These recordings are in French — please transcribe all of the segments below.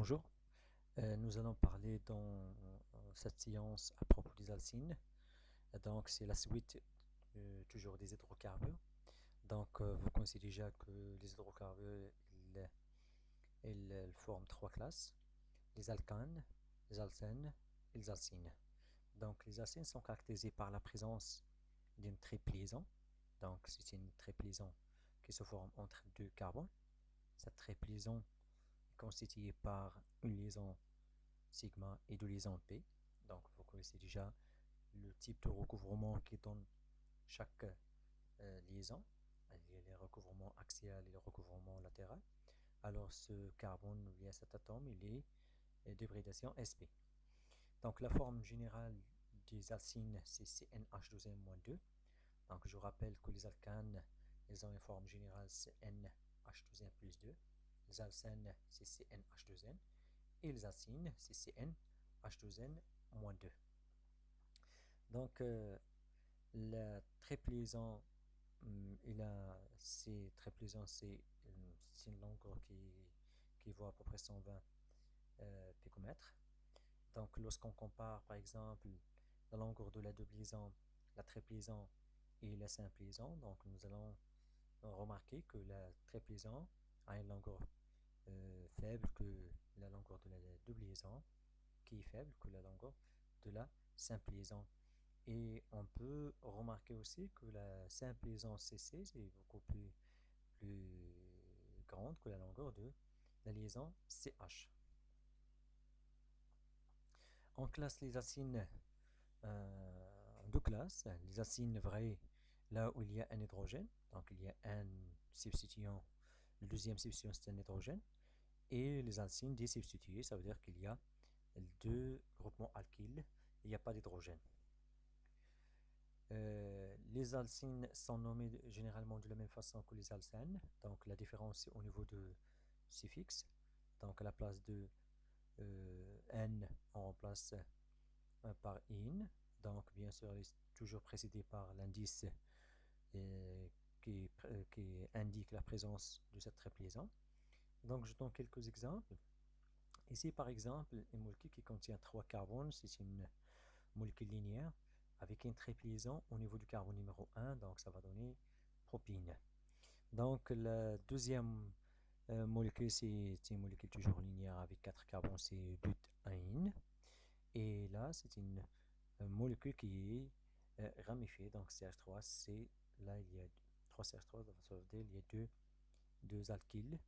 Bonjour. Nous allons parler dans cette séance à propos des alcynes. Donc, c'est la suite toujours des hydrocarbures. Donc, vous connaissez déjà que les hydrocarbures, ils forment trois classes, les alcanes, les alcènes et les alcynes. Donc, les alcynes sont caractérisés par la présence d'une triple liaison. Donc, c'est une triple liaison qui se forme entre deux carbones. Cette triple liaison est constituée par une liaison sigma et de liaison P. Donc, vous connaissez déjà le type de recouvrement qui donne chaque liaison. Il y a les recouvrements axial et le recouvrement latéral. Alors, ce carbone ou bien cet atome, il est d'hybridation sp. Donc, la forme générale des alcynes, c'est CnH2n-2. Donc, je rappelle que les alcanes, ils ont une forme générale CnH2n plus 2. Les alcènes, c'est CnH2n. Et les alcynes, c'est CnH2n-2. Donc, la triple liaison, c'est une longueur qui vaut à peu près 120 picomètres. Donc, lorsqu'on compare, par exemple, la longueur de la double liaison, la triple liaison et la simple liaison, donc nous allons remarquer que la triple liaison a une longueur faible que la longueur de la double liaison, qui est faible que la longueur de la simple liaison. Et on peut remarquer aussi que la simple liaison CC est beaucoup plus grande que la longueur de la liaison CH. On classe les alcynes en deux classes. Les alcynes vraies, là où il y a un hydrogène, donc il y a un substituant, le deuxième substituant c'est un hydrogène, et les alcynes désubstituées, ça veut dire qu'il y a deux groupements alkyles, il n'y a pas d'hydrogène. Les alcynes sont nommées généralement de la même façon que les alcènes, donc la différence c'est au niveau de suffixe. Donc à la place de N, on remplace par IN, donc bien sûr elle est toujours précédée par l'indice qui indique la présence de cette triple liaison. Donc je donne quelques exemples. Ici par exemple, une molécule qui contient 3 carbones, c'est une molécule linéaire avec une triple liaison au niveau du carbone numéro 1, donc ça va donner propine. Donc la deuxième molécule, c'est une molécule toujours linéaire avec 4 carbones, c'est butane. Et là, c'est une molécule qui est ramifiée, donc CH3, c'est là il y a 3 CH3, ça veut dire il y a deux alkyles.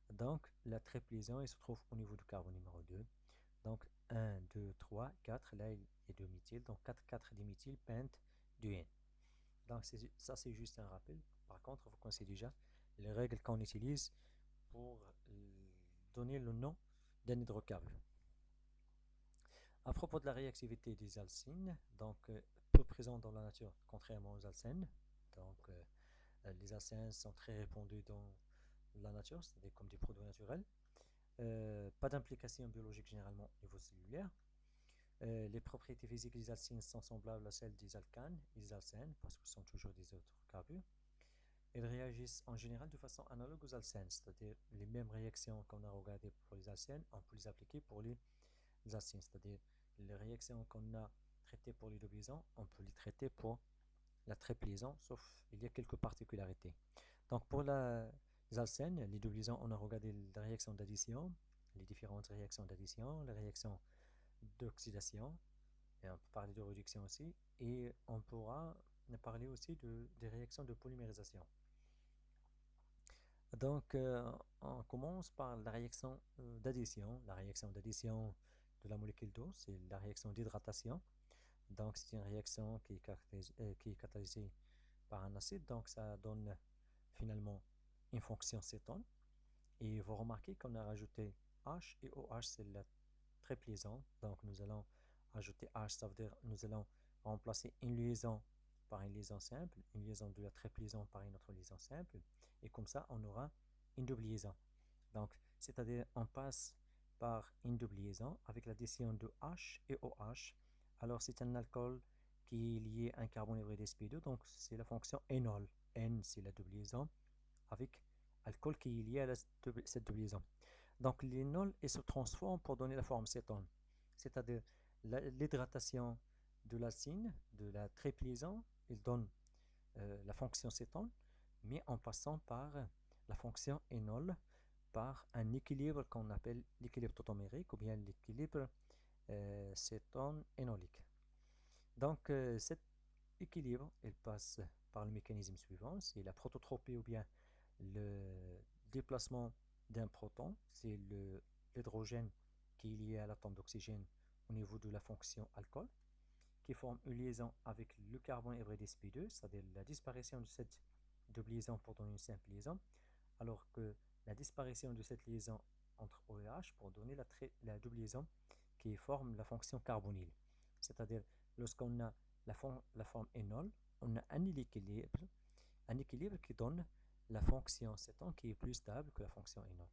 Donc la triple liaison, elle se trouve au niveau du carbone numéro 2. Donc 1, 2, 3, 4, là il y a 2 méthyl, donc 4, 4 diméthyl, pente, 2N. Donc ça c'est juste un rappel. Par contre, vous connaissez déjà les règles qu'on utilise pour donner le nom d'un hydrocarbure. À propos de la réactivité des alcynes, donc peu présentes dans la nature, contrairement aux alcènes. Donc les alcènes sont très répandus dans la nature, c'est-à-dire comme des produits naturels. Pas d'implication biologique généralement au niveau cellulaire. Les propriétés physiques des alcynes sont semblables à celles des alcanes et des alcènes, parce que ce sont toujours des hydrocarbures. Elles réagissent en général de façon analogue aux alcènes, c'est-à-dire les mêmes réactions qu'on a regardées pour les alcènes, on peut les appliquer pour les alcynes, c'est-à-dire les réactions qu'on a traitées pour les double liaisons, on peut les traiter pour la triple liaison, sauf il y a quelques particularités. Donc pour les alcènes, les double liaisons, on a regardé les réactions d'addition, les différentes réactions d'addition, les réactions d'oxydation, et on peut parler de réduction aussi, et on pourra parler aussi des réactions de polymérisation. Donc, on commence par la réaction d'addition. La réaction d'addition de la molécule d'eau, c'est la réaction d'hydratation. Donc, c'est une réaction qui est catalysée par un acide. Donc, ça donne finalement une fonction cétone. Et vous remarquez qu'on a rajouté H et OH, c'est la triple liaison. Donc, nous allons ajouter H, ça veut dire nous allons remplacer une liaison par une liaison simple, une liaison de la triple liaison par une autre liaison simple. Et comme ça, on aura une double liaison. Donc, c'est-à-dire on passe par une double liaison avec l'addition de H et OH. Alors, c'est un alcool qui est lié à un carbone hybride sp2, donc c'est la fonction énol. N, c'est la double liaison avec alcool qui est lié à cette double liaison. Donc l'énol se transforme pour donner la forme cétone, c'est-à-dire l'hydratation de l'alcyne, de la triplisan, il donne la fonction cétone, mais en passant par la fonction énol, par un équilibre qu'on appelle l'équilibre tautomérique ou bien l'équilibre cétone-énolique. Donc cet équilibre, il passe par le mécanisme suivant, c'est la prototropie ou bien le déplacement d'un proton, c'est l'hydrogène qui est lié à l'atome d'oxygène au niveau de la fonction alcool, qui forme une liaison avec le carbone hybride sp2, c'est-à-dire la disparition de cette double liaison pour donner une simple liaison, alors que la disparition de cette liaison entre O et H pour donner la double liaison qui forme la fonction carbonyle. C'est-à-dire, lorsqu'on a la forme énol, on a un équilibre qui donne la fonction cétone qui est plus stable que la fonction énol.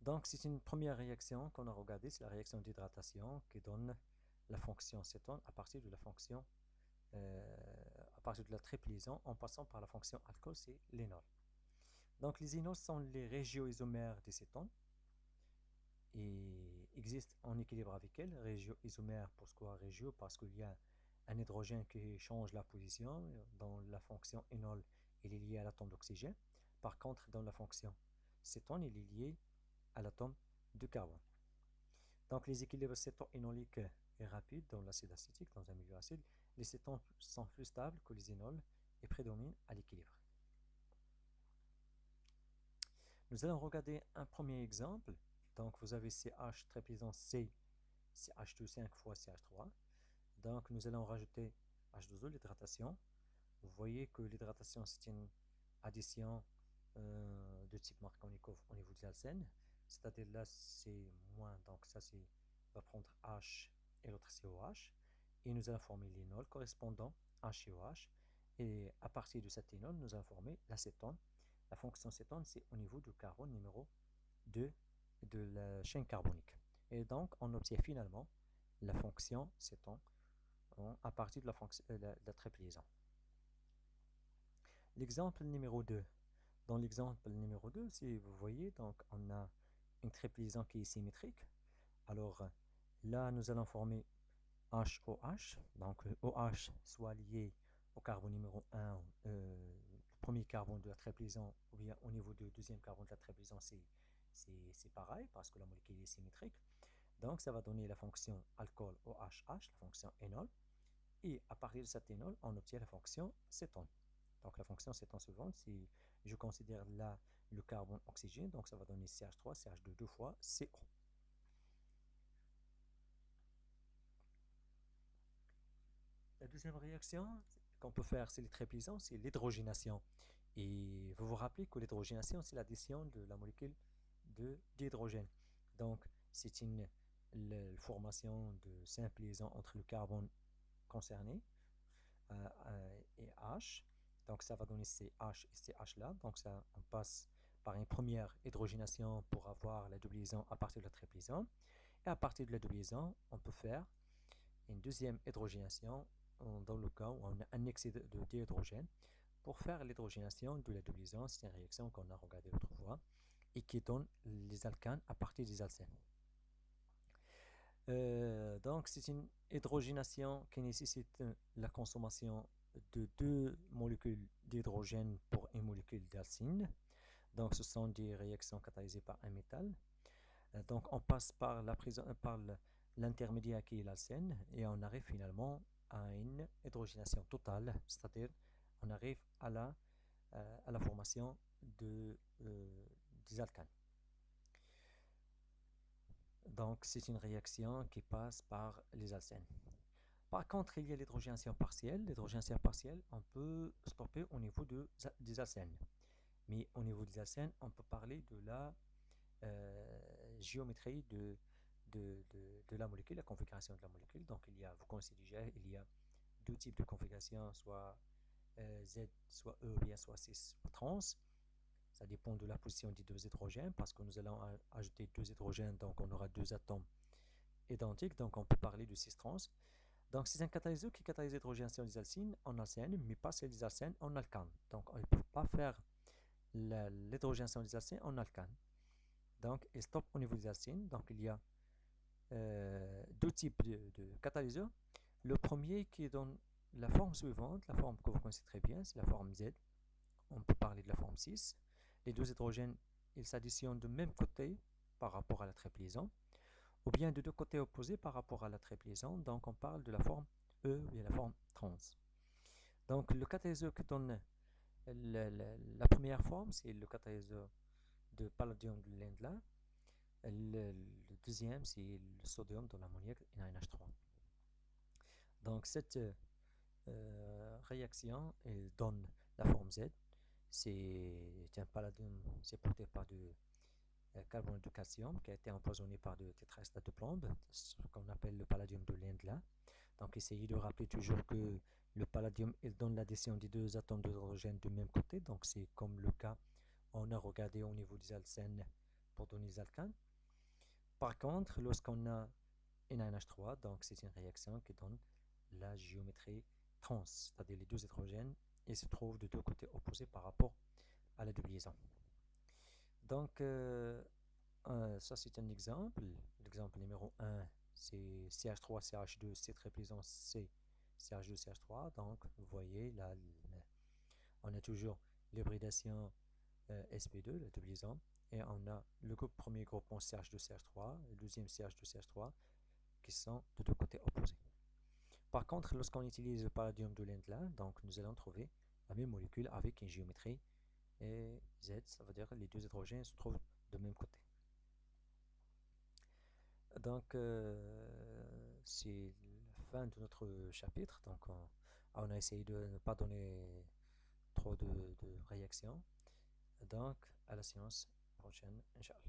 Donc, c'est une première réaction qu'on a regardée, c'est la réaction d'hydratation qui donne la fonction cétone à partir de la fonction, à partir de la triple liaison, en passant par la fonction alcool, c'est l'énol. Donc, les énols sont les régioisomères des cétones et existent en équilibre avec elles. Régioisomère, pourquoi régio? Parce qu'il y a un hydrogène qui change la position. Dans la fonction énol, il est lié à l'atome d'oxygène. Par contre, dans la fonction cétone, il est lié à l'atome de carbone. Donc, les équilibres céton-énoliques est rapide dans l'acide acétique, dans un milieu acide. Les cétones sont plus stables que les énols et prédominent à l'équilibre. Nous allons regarder un premier exemple. Donc, vous avez CH triplisant C, CH2 5 fois CH3. Donc, nous allons rajouter H2O, l'hydratation. Vous voyez que l'hydratation, c'est une addition de type Markovnikov au niveau de l'alcène. C'est-à-dire là, c'est moins. Donc, ça, c'est va prendre H et l'autre COH. Et nous allons former l'énol correspondant à HCOH. Et à partir de cet énol, nous allons former l'acétone. La fonction cétone, c'est au niveau du carbone numéro 2 de la chaîne carbonique. Et donc, on obtient finalement la fonction cétone à partir de la triple liaison. L'exemple numéro 2. Dans l'exemple numéro 2, si vous voyez, donc on a une triple liaison qui est symétrique. Alors là, nous allons former HOH. Donc OH soit lié au carbone numéro 1, le premier carbone de la triple liaison, ou bien au niveau du deuxième carbone de la triple liaison, c'est pareil parce que la molécule est symétrique. Donc ça va donner la fonction alcool OHH, la fonction énol. Et à partir de cet énol, on obtient la fonction cétone. Donc la fonction cétone suivante, si je considère là le carbone oxygène, donc ça va donner CH3, CH2 deux fois CO. La deuxième réaction qu'on peut faire, c'est les triplisants, c'est l'hydrogénation. Et vous vous rappelez que l'hydrogénation, c'est l'addition de la molécule d'hydrogène. Donc, c'est la formation de simples liaisons entre le carbone concerné et H. Donc, ça va donner CH et CH là. Donc, ça, on passe par une première hydrogénation pour avoir la double liaison à partir de la triple liaison. Et à partir de la double liaison, on peut faire une deuxième hydrogénation dans le cas où on a un excès de dihydrogène. Pour faire l'hydrogénation de la double liaison, c'est une réaction qu'on a regardée l'autre fois et qui donne les alcanes à partir des alcènes. Donc, c'est une hydrogénation qui nécessite la consommation de deux molécules d'hydrogène pour une molécule d'alcyne. Donc, ce sont des réactions catalysées par un métal. Donc, on passe par l'intermédiaire qui est l'alcène et on arrive finalement à une hydrogénation totale, c'est-à-dire on arrive à la formation des alcanes. Donc, c'est une réaction qui passe par les alcènes. Par contre, il y a l'hydrogénation partielle. L'hydrogénation partielle, on peut stopper au niveau des alcènes. Mais au niveau des alcènes, on peut parler de la géométrie de la molécule, la configuration de la molécule. Donc, vous connaissez déjà, il y a deux types de configuration, soit Z, soit E, bien soit cis, soit trans. Ça dépend de la position des deux hydrogènes, parce que nous allons ajouter deux hydrogènes, donc on aura deux atomes identiques, donc on peut parler de cis-trans. Donc c'est un catalyseur qui catalyse l'hydrogénation des alcynes en alcène, mais pas celle des alcènes en alcane. Donc on ne peut pas faire l'hydrogène sur les alcènes en alcane. Donc, il stoppe au niveau des alcènes. Donc, il y a deux types de catalyseurs. Le premier qui donne la forme suivante, la forme que vous connaissez très bien, c'est la forme Z. On peut parler de la forme 6. Les deux hydrogènes, ils s'additionnent du même côté par rapport à la triple liaison, ou bien de deux côtés opposés par rapport à la triple liaison. Donc, on parle de la forme E ou bien la forme trans. Donc, le catalyseur qui donne la première forme, c'est le catalyseur de palladium de Lindlar. Le deuxième, c'est le sodium de l'ammoniac NaNH3. Donc, cette réaction, elle donne la forme Z. C'est un palladium, c'est porté par du carbonate de calcium qui a été empoisonné par du tétraestate de plomb, ce qu'on appelle le palladium de Lindlar. Donc, essayez de rappeler toujours que le palladium, il donne l'addition des deux atomes d'hydrogène du même côté. Donc, c'est comme le cas, on a regardé au niveau des alcènes pour donner les alcanes. Par contre, lorsqu'on a NaNH3, donc c'est une réaction qui donne la géométrie trans, c'est-à-dire les deux hydrogènes, ils se trouvent de deux côtés opposés par rapport à la double liaison. Donc, ça c'est un exemple. L'exemple numéro 1, c'est CH3, CH2, C triple liaison C, CH2, CH3. Donc, vous voyez, là, on a toujours l'hybridation sp2, la double liaison, et on a le premier groupement CH2, CH3, le deuxième CH2, CH3, qui sont de deux côtés opposés. Par contre, lorsqu'on utilise le palladium de Lindlar, donc nous allons trouver la même molécule avec une géométrie et Z, ça veut dire que les deux hydrogènes se trouvent de même côté. Donc, c'est la fin de notre chapitre. Donc, on a essayé de ne pas donner trop de réactions. Donc, à la séance prochaine, Inch'Allah.